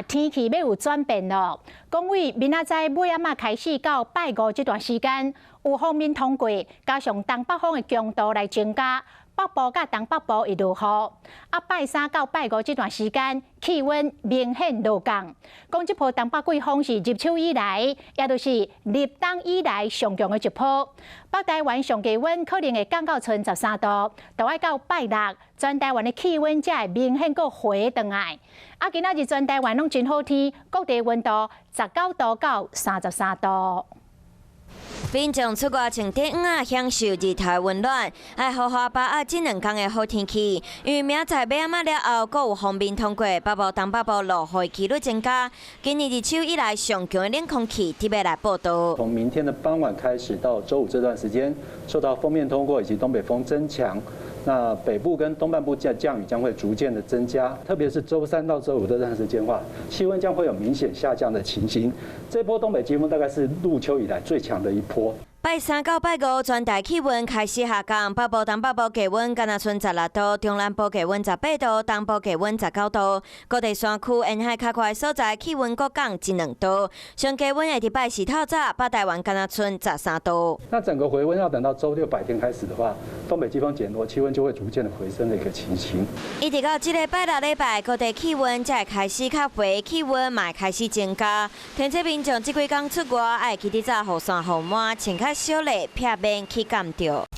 天气要有转变咯。讲为明仔载尾暗开始到拜五这段时间，有锋面通过，加上东北风的强度来增加。 北部甲东北部会落雨，拜三到拜五这段时间气温明显下降。讲这波东北季风是入秋以来，也就是入冬以来上强的一波。北台湾上低温可能会降到剩13度，就要到拜六，全台湾的气温才会明显个回转来。今仔日全台湾拢真好天，各地温度19度到33度。 民众出外穿短袄享受日头温暖，爱好好把握这2天的好天气。因为明仔载晚了后，阁有锋面通过，北部、东北部落雨几率增加。今年入秋以来上强的冷空气特别来报道。从明天的傍晚开始到周五这段时间，受到锋面通过以及东北风增强。 那北部跟东半部降雨将会逐渐的增加，特别是周3到周5这段时间的话，气温将会有明显下降的情形。这波东北季风大概是入秋以来最强的一波。 拜三到拜五，全台气温开始下降，北部、东北部低温敢若剩16度，中南部低温18度，东部低温19度。各地山区沿海较快所在气温各降1-2度，上低温会伫拜四透早，北台湾敢若剩13度。那整个回温要等到周6白天开始的话，东北季风减弱，气温就会逐渐的回升的一个情形。一直到这个拜六礼拜，各地气温才会开始较低，气温嘛会开始增加。天气民众这几天出外，爱记得早雨伞、雨帽，穿较小嘞，避免去感着。